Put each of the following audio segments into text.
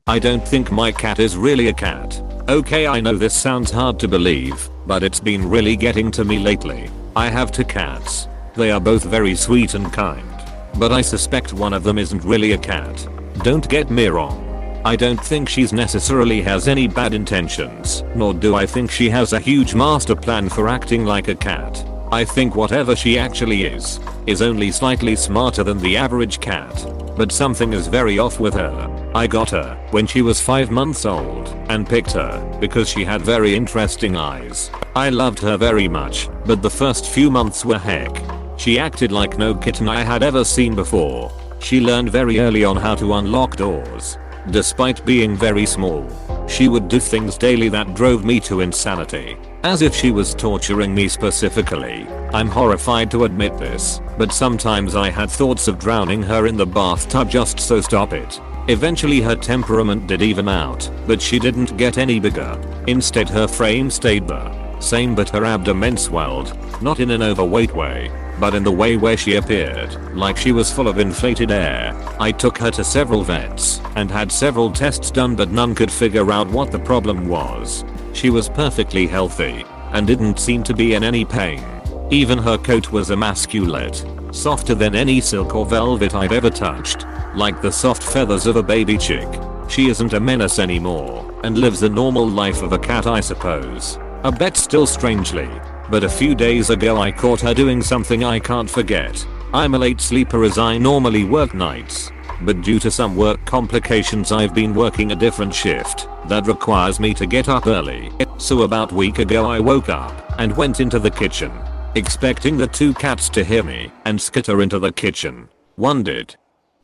I don't think my cat is really a cat. Okay, I know this sounds hard to believe, but it's been really getting to me lately. I have 2 cats. They are both very sweet and kind. But I suspect one of them isn't really a cat. Don't get me wrong. I don't think she's necessarily has any bad intentions, nor do I think she has a huge master plan for acting like a cat. I think whatever she actually is only slightly smarter than the average cat. But something is very off with her. I got her when she was 5 months old and picked her because she had very interesting eyes. I loved her very much, but the first few months were heck. She acted like no kitten I had ever seen before. She learned very early on how to unlock doors. Despite being very small, she would do things daily that drove me to insanity. As if she was torturing me specifically. I'm horrified to admit this, but sometimes I had thoughts of drowning her in the bathtub just so stop it. Eventually her temperament did even out, but she didn't get any bigger. Instead her frame stayed the same, but her abdomen swelled, not in an overweight way, but in the way where she appeared like she was full of inflated air. I took her to several vets and had several tests done, but none could figure out what the problem was. She was perfectly healthy and didn't seem to be in any pain. Even her coat was immaculate, softer than any silk or velvet I've ever touched, like the soft feathers of a baby chick. She isn't a menace anymore and lives the normal life of a cat, I suppose. A bet still strangely. But a few days ago I caught her doing something I can't forget. I'm a late sleeper as I normally work nights. But due to some work complications I've been working a different shift that requires me to get up early. So about a week ago I woke up and went into the kitchen, expecting the 2 cats to hear me and skitter into the kitchen. One did,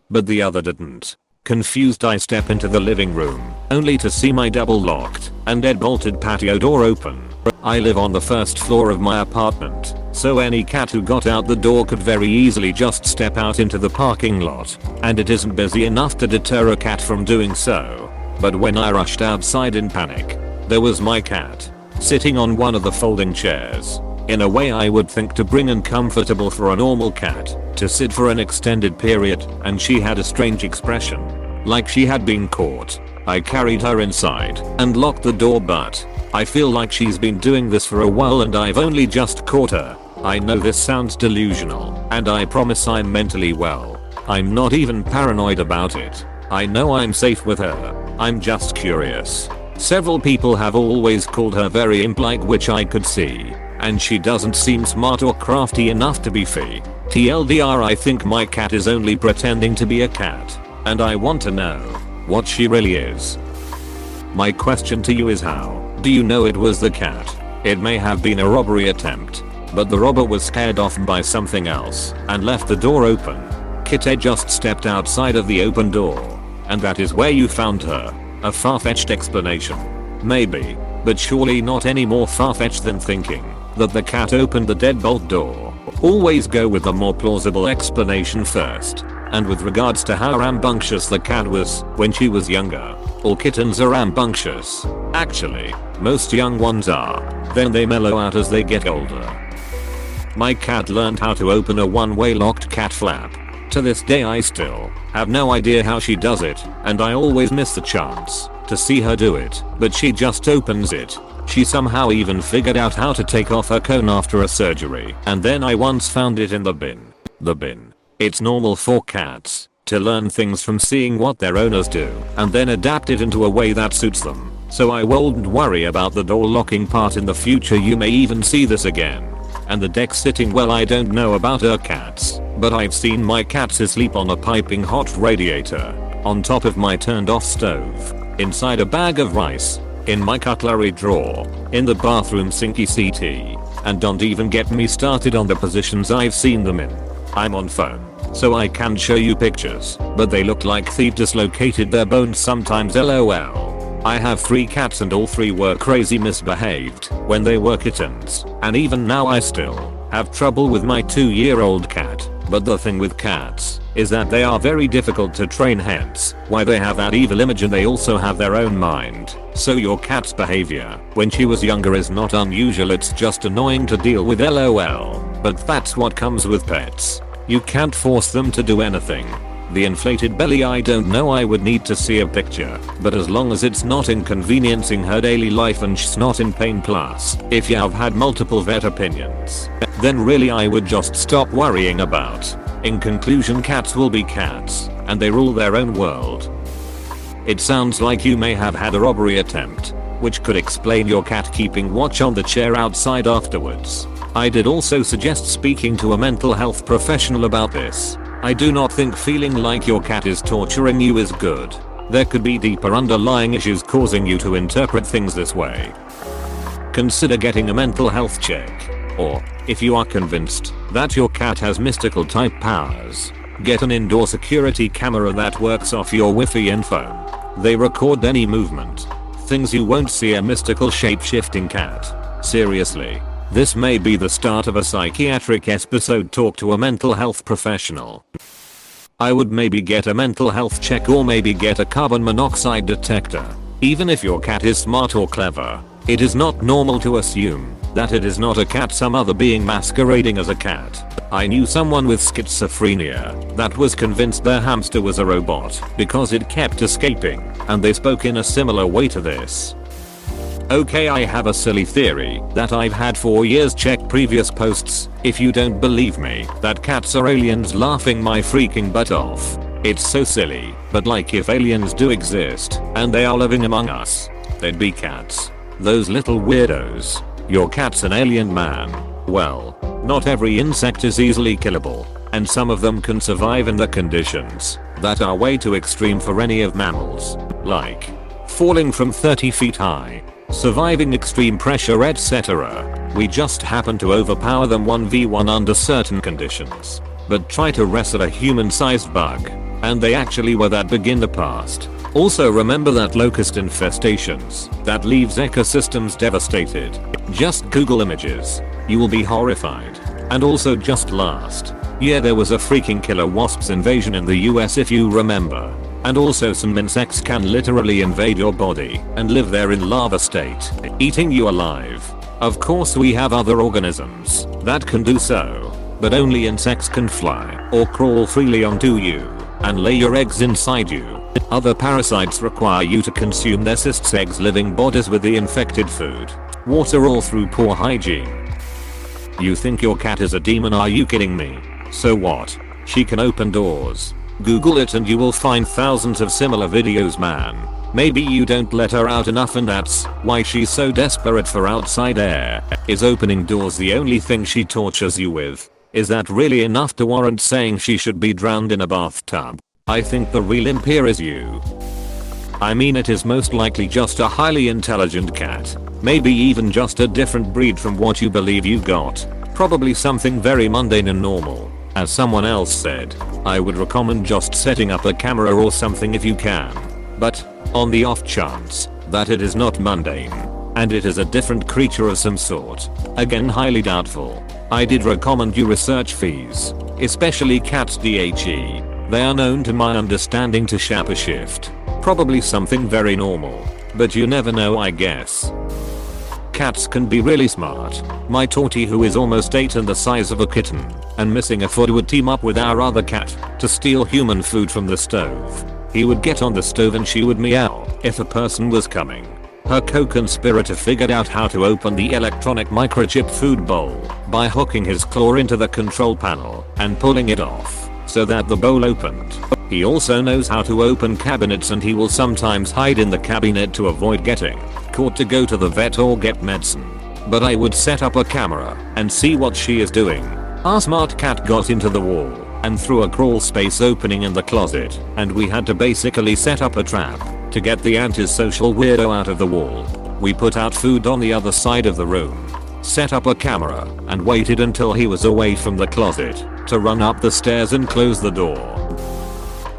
but the other didn't. Confused I step into the living room, only to see my double locked and dead bolted patio door open. I live on the first floor of my apartment, so any cat who got out the door could very easily just step out into the parking lot, and it isn't busy enough to deter a cat from doing so. But when I rushed outside in panic, there was my cat, sitting on one of the folding chairs, in a way I would think to bring uncomfortable for a normal cat to sit for an extended period, and she had a strange expression, like she had been caught. I carried her inside and locked the door, but I feel like she's been doing this for a while and I've only just caught her. I know this sounds delusional, and I promise I'm mentally well. I'm not even paranoid about it. I know I'm safe with her. I'm just curious. Several people have always called her very imp-like, which I could see, and she doesn't seem smart or crafty enough to be fee. TLDR, I think my cat is only pretending to be a cat, and I want to know what she really is. My question to you is, how do you know it was the cat? It may have been a robbery attempt, but the robber was scared off by something else and left the door open. Kitty just stepped outside of the open door, and that is where you found her. A far-fetched explanation. Maybe, but surely not any more far-fetched than thinking that the cat opened the deadbolt door. Always go with the more plausible explanation first. And with regards to how rambunctious the cat was when she was younger, all kittens are rambunctious. Actually, most young ones are. Then they mellow out as they get older. My cat learned how to open a one-way locked cat flap. To this day I still have no idea how she does it, and I always miss the chance to see her do it, but she just opens it. She somehow even figured out how to take off her cone after a surgery, and then I once found it in the bin. The bin. It's normal for cats to learn things from seeing what their owners do and then adapt it into a way that suits them. So I wouldn't worry about the door locking part in the future. You may even see this again. And the deck sitting, well, I don't know about her cats, but I've seen my cats asleep on a piping hot radiator, on top of my turned off stove, inside a bag of rice, in my cutlery drawer, in the bathroom sinky CT, and don't even get me started on the positions I've seen them in. I'm on phone, so I can show you pictures, but they look like they've dislocated their bones sometimes, lol. I have 3 cats and all 3 were crazy misbehaved when they were kittens, and even now I still have trouble with my 2-year-old cat. But the thing with cats is that they are very difficult to train, hence why they have that evil image, and they also have their own mind. So your cat's behavior when she was younger is not unusual, it's just annoying to deal with, lol. But that's what comes with pets. You can't force them to do anything. The inflated belly, I don't know, I would need to see a picture, but as long as it's not inconveniencing her daily life and she's not in pain, plus if you have had multiple vet opinions, then really I would just stop worrying about. In conclusion, cats will be cats, and they rule their own world. It sounds like you may have had a robbery attempt, which could explain your cat keeping watch on the chair outside afterwards. I did also suggest speaking to a mental health professional about this. I do not think feeling like your cat is torturing you is good. There could be deeper underlying issues causing you to interpret things this way. Consider getting a mental health check. Or, if you are convinced that your cat has mystical type powers, get an indoor security camera that works off your Wi-Fi info. They record any movement. Things you won't see a mystical shape-shifting cat. Seriously. This may be the start of a psychiatric episode. Talk to a mental health professional. I would maybe get a mental health check, or maybe get a carbon monoxide detector. Even if your cat is smart or clever, it is not normal to assume that it is not a cat, some other being masquerading as a cat. I knew someone with schizophrenia that was convinced their hamster was a robot because it kept escaping, and they spoke in a similar way to this. Okay, I have a silly theory that I've had for years. Check previous posts if you don't believe me that cats are aliens. Laughing my freaking butt off. It's so silly, but like if aliens do exist and they are living among us, they'd be cats. Those little weirdos. Your cat's an alien, man. Well, not every insect is easily killable, and some of them can survive in the conditions that are way too extreme for any of mammals, like falling from 30 feet high, surviving extreme pressure, etc. We just happen to overpower them 1v1 under certain conditions. But try to wrestle a human-sized bug, and they actually were that big in the past. Also remember that locust infestations that leaves ecosystems devastated. Just Google images. You will be horrified. And also just last year there was a freaking killer wasps invasion in the US, if you remember. And also some insects can literally invade your body and live there in larva state, eating you alive. Of course we have other organisms that can do so, but only insects can fly or crawl freely onto you and lay your eggs inside you. Other parasites require you to consume their cysts, eggs, living bodies with the infected food, water, all through poor hygiene. You think your cat is a demon? Are you kidding me? So what? She can open doors. Google it and you will find thousands of similar videos, man. Maybe you don't let her out enough and that's why she's so desperate for outside air. Is opening doors the only thing she tortures you with? Is that really enough to warrant saying she should be drowned in a bathtub? I think the real imp here is you. I mean, it is most likely just a highly intelligent cat. Maybe even just a different breed from what you believe you got. Probably something very mundane and normal. As someone else said, I would recommend just setting up a camera or something if you can. But, on the off chance that it is not mundane, and it is a different creature of some sort, again highly doubtful, I did recommend you research fees, especially cats DHE. They are known to my understanding to shapeshift. Probably something very normal, but you never know, I guess. Cats can be really smart. My Tortie, who is almost 8 and the size of a kitten and missing a foot, would team up with our other cat to steal human food from the stove. He would get on the stove and she would meow if a person was coming. Her co-conspirator figured out how to open the electronic microchip food bowl by hooking his claw into the control panel and pulling it off so that the bowl opened. He also knows how to open cabinets, and he will sometimes hide in the cabinet to avoid getting caught to go to the vet or get medicine. But I would set up a camera and see what she is doing. Our smart cat got into the wall and through a crawl space opening in the closet, and we had to basically set up a trap to get the antisocial weirdo out of the wall. We put out food on the other side of the room, set up a camera, and waited until he was away from the closet to run up the stairs and close the door.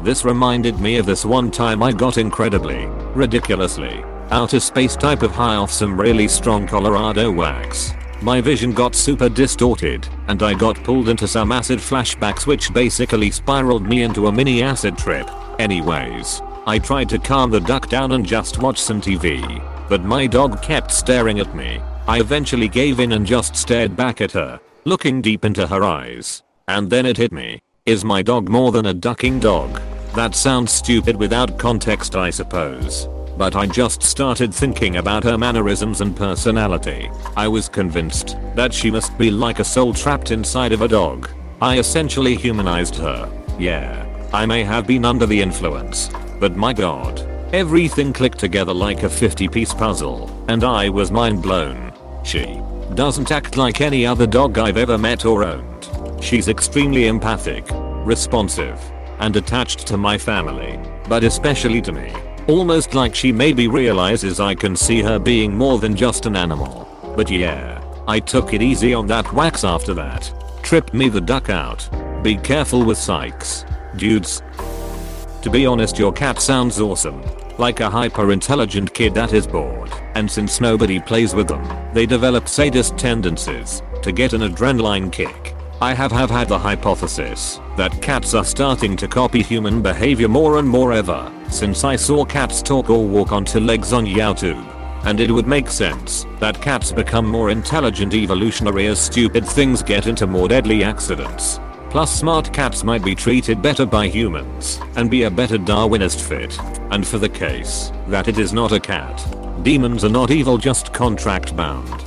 This reminded me of this one time I got incredibly, ridiculously, outer space type of high off some really strong Colorado wax. My vision got super distorted, and I got pulled into some acid flashbacks which basically spiraled me into a mini acid trip. Anyways, I tried to calm the duck down and just watch some TV, but my dog kept staring at me. I eventually gave in and just stared back at her, looking deep into her eyes. And then it hit me. Is my dog more than a ducking dog? That sounds stupid without context, I suppose. But I just started thinking about her mannerisms and personality. I was convinced that she must be like a soul trapped inside of a dog. I essentially humanized her. Yeah, I may have been under the influence, but my god. Everything clicked together like a 50-piece puzzle, and I was mind blown. She doesn't act like any other dog I've ever met or owned. She's extremely empathic, responsive, and attached to my family, but especially to me. Almost like she maybe realizes I can see her being more than just an animal. But yeah, I took it easy on that wax after that. Tripped me the duck out. Be careful with psychs, dudes. To be honest, your cat sounds awesome. Like a hyper-intelligent kid that is bored, and since nobody plays with them, they develop sadist tendencies to get an adrenaline kick. I have had the hypothesis that cats are starting to copy human behavior more and more ever since I saw cats talk or walk on two legs on YouTube. And it would make sense that cats become more intelligent evolutionary as stupid things get into more deadly accidents. Plus smart cats might be treated better by humans and be a better Darwinist fit. And for the case that it is not a cat, demons are not evil, just contract bound.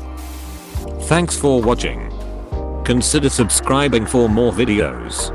Thanks for watching. Consider subscribing for more videos.